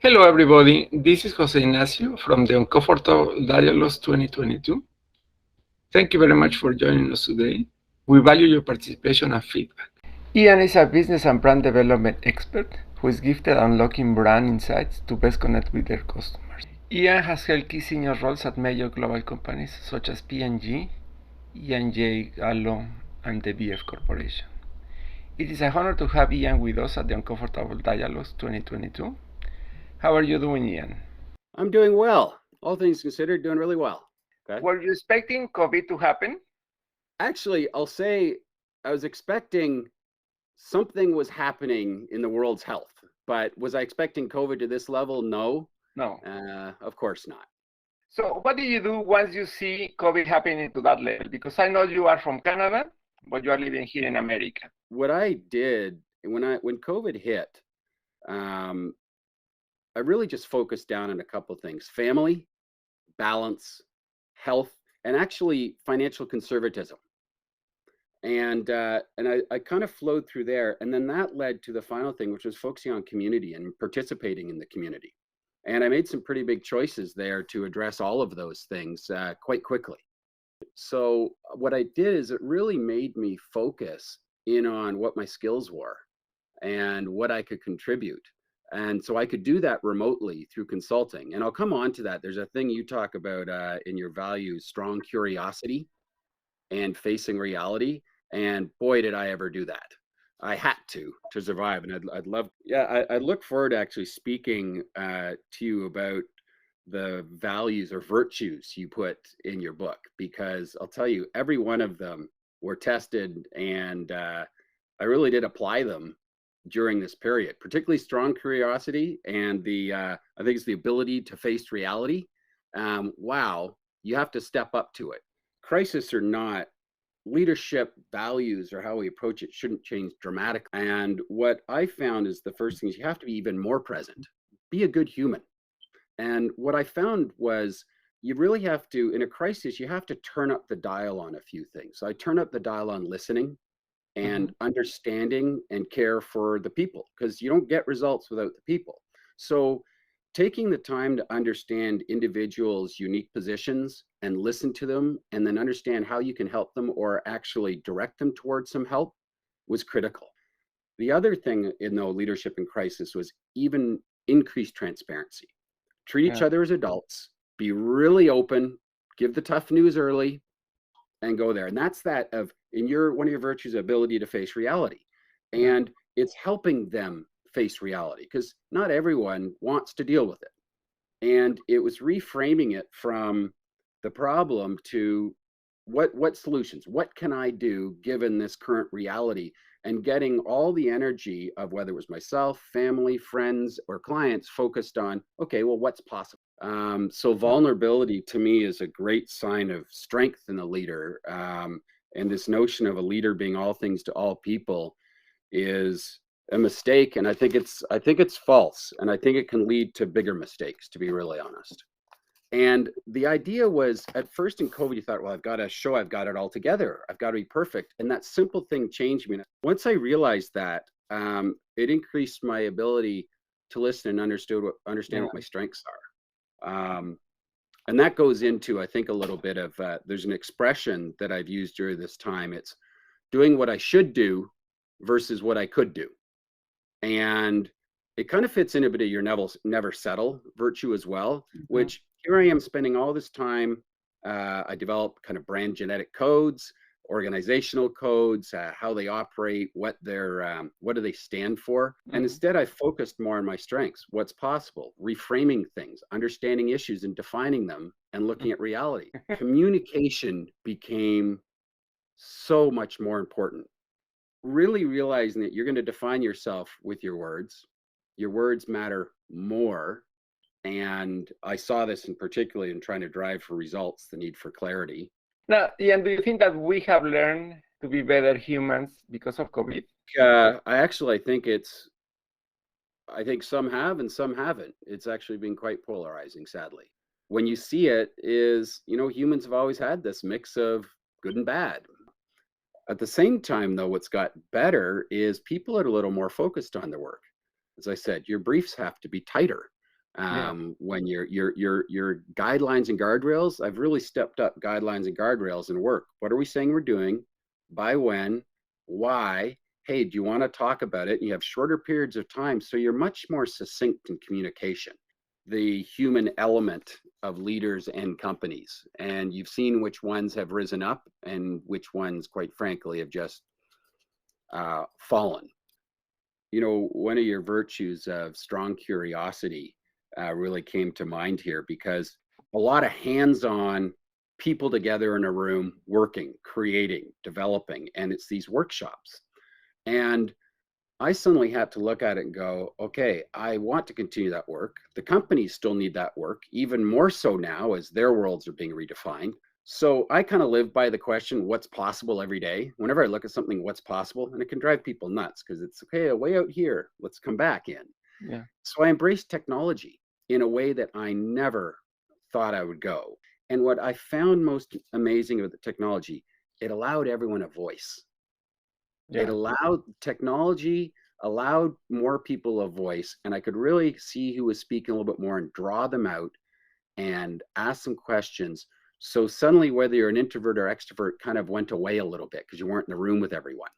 Hello, everybody. This is José Ignacio from the Uncomfortable Dialogues 2022. Thank you very much for joining us today. We value your participation and feedback. Iain is a business and brand development expert who is gifted at unlocking brand insights to best connect with their customers. Iain has held key senior roles at major global companies such as P&G, E&J Gallo, and the BF Corporation. It is an honor to have Iain with us at the Uncomfortable Dialogues 2022. How are you doing, Iain? I'm doing well. All things considered, doing really well. Okay. Were you expecting COVID to happen? Actually, I'll say I was expecting something was happening in the world's health, but was I expecting COVID to this level? No. No. Of course not. So what do you do once you see COVID happening to that level? Because I know you are from Canada, but you are living here in America. What I did when COVID hit, I really just focused down on a couple of things: family, balance, health, and actually financial conservatism. And I kind of flowed through there, and then that led to the final thing, which was focusing on community and participating in the community. And I made some pretty big choices there to address all of those things quite quickly. So what I did is it really made me focus in on what my skills were and what I could contribute. And so I could do that remotely through consulting. And I'll come on to that. There's a thing you talk about in your values: strong curiosity and facing reality. And boy, did I ever do that. I had to survive. And I'd love, I look forward to actually speaking to you about the values or virtues you put in your book, because I'll tell you, every one of them were tested, and I really did apply them during this period, particularly strong curiosity and I think it's the ability to face reality. Wow, you have to step up to it. Crisis or not, leadership values or how we approach it shouldn't change dramatically. And what I found is the first thing is you have to be even more present, be a good human. And what I found was you really have to, in a crisis, you have to turn up the dial on a few things. So I turn up the dial on listening and understanding and care for the people, because you don't get results without the people. So taking the time to understand individuals' unique positions and listen to them, and then understand how you can help them or actually direct them towards some help, was critical. The other thing in the leadership in crisis was even increased transparency. Treat each other as adults, be really open, give the tough news early, and go there. And that's that of, in one of your virtues, ability to face reality. And it's helping them face reality, because not everyone wants to deal with it. And it was reframing it from the problem to what solutions, what can I do given this current reality, and getting all the energy of whether it was myself, family, friends, or clients focused on, okay, well, what's possible? So vulnerability to me is a great sign of strength in a leader. And this notion of a leader being all things to all people is a mistake. And I think it's false. And I think it can lead to bigger mistakes, to be really honest. And the idea was, at first in COVID, you thought, well, I've got to show I've got it all together. I've got to be perfect. And that simple thing changed me. Once I realized that, it increased my ability to listen and understand what my strengths are. And that goes into, I think, a little bit of, there's an expression that I've used during this time. It's doing what I should do versus what I could do. And it kind of fits in a bit of your never settle virtue as well, which here I am spending all this time. I developed kind of brand genetic codes, organizational codes, how they operate, what do they stand for? And instead I focused more on my strengths, what's possible, reframing things, understanding issues and defining them, and looking at reality. Communication became so much more important. Really realizing that you're going to define yourself with your words. Your words matter more. And I saw this in particularly in trying to drive for results, the need for clarity. Now, Ian, do you think that we have learned to be better humans because of COVID? I think some have and some haven't. It's actually been quite polarizing, sadly. When you see it is, humans have always had this mix of good and bad. At the same time, though, what's got better is people are a little more focused on their work. As I said, your briefs have to be tighter. When your guidelines and guardrails, I've really stepped up guidelines and guardrails in work. What are we saying we're doing? By when? Why? Hey, do you want to talk about it? And you have shorter periods of time, so you're much more succinct in communication. The human element of leaders and companies, and you've seen which ones have risen up and which ones, quite frankly, have just fallen. You know, one of your virtues of strong curiosity really came to mind here, because a lot of hands-on people together in a room working, creating, developing, and it's these workshops. And I suddenly had to look at it and go, okay, I want to continue that work. The companies still need that work, even more so now as their worlds are being redefined. So I kind of live by the question, what's possible every day? Whenever I look at something, what's possible? And it can drive people nuts because it's, okay, way out here, let's come back in. Yeah. So I embraced technology in a way that I never thought I would go. And what I found most amazing about the technology, it allowed everyone a voice. Yeah. It allowed technology, allowed more people a voice, and I could really see who was speaking a little bit more and draw them out and ask some questions. So suddenly, whether you're an introvert or extrovert kind of went away a little bit because you weren't in the room with everyone.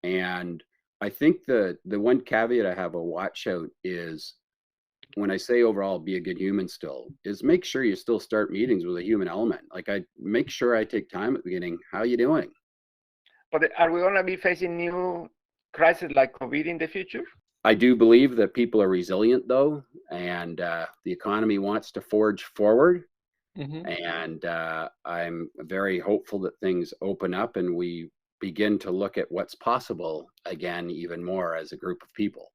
And I think the one caveat I have a watch out is, when I say overall be a good human still, is make sure you still start meetings with a human element. Like, I make sure I take time at the beginning. How you doing? But are we going to be facing new crises like COVID in the future? I do believe that people are resilient, though, and the economy wants to forge forward. And I'm very hopeful that things open up and we begin to look at what's possible again, even more as a group of people.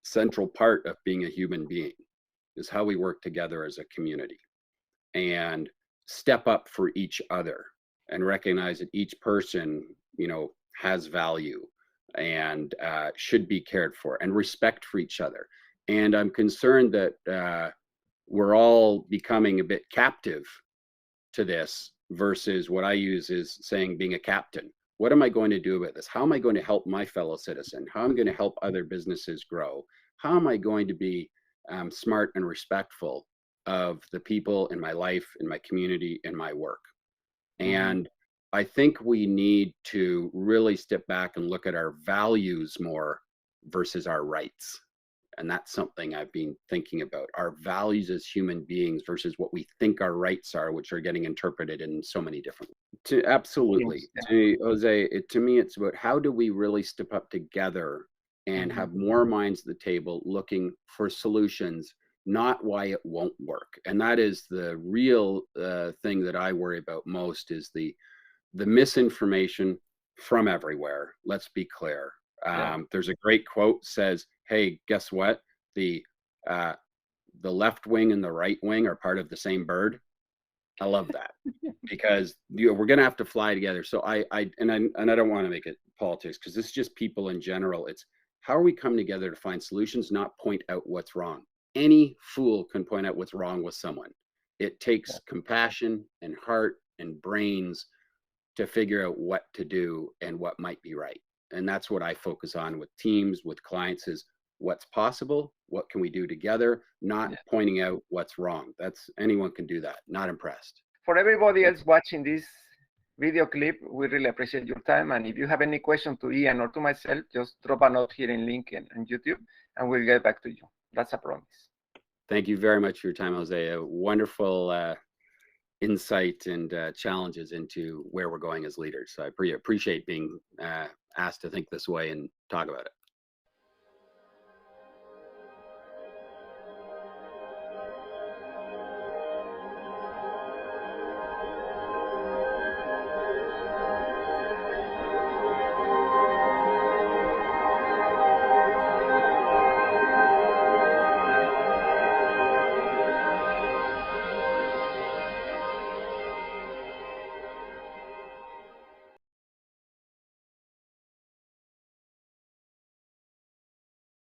Central part of being a human being is how we work together as a community and step up for each other and recognize that each person, you know, has value and should be cared for, and respect for each other. And I'm concerned that we're all becoming a bit captive to this, versus what I use is saying being a captain. What am I going to do about this? How am I going to help my fellow citizen? How am I going to help other businesses grow? How am I going to be smart and respectful of the people in my life, in my community, in my work? And I think we need to really step back and look at our values more versus our rights. And that's something I've been thinking about, our values as human beings versus what we think our rights are, which are getting interpreted in so many different ways. Absolutely. To Jose, to me, it's about how do we really step up together and have more minds at the table looking for solutions, not why it won't work. And that is the real thing that I worry about most, is the misinformation from everywhere. Let's be clear. There's a great quote says, hey, guess what? The left wing and the right wing are part of the same bird. I love that because we're going to have to fly together. So I don't want to make it politics, because this is just people in general. It's how are we coming together to find solutions, not point out what's wrong. Any fool can point out what's wrong with someone. It takes compassion and heart and brains to figure out what to do and what might be right. And that's what I focus on with teams, with clients, is what's possible, what can we do together, not pointing out what's wrong. That's, anyone can do that. Not impressed. For everybody else watching this video clip, we really appreciate your time. And if you have any question to Iain or to myself, just drop a note here in LinkedIn and YouTube, and we'll get back to you. That's a promise. Thank you very much for your time, Jose. A wonderful insight and challenges into where we're going as leaders. So I appreciate being asked to think this way and talk about it.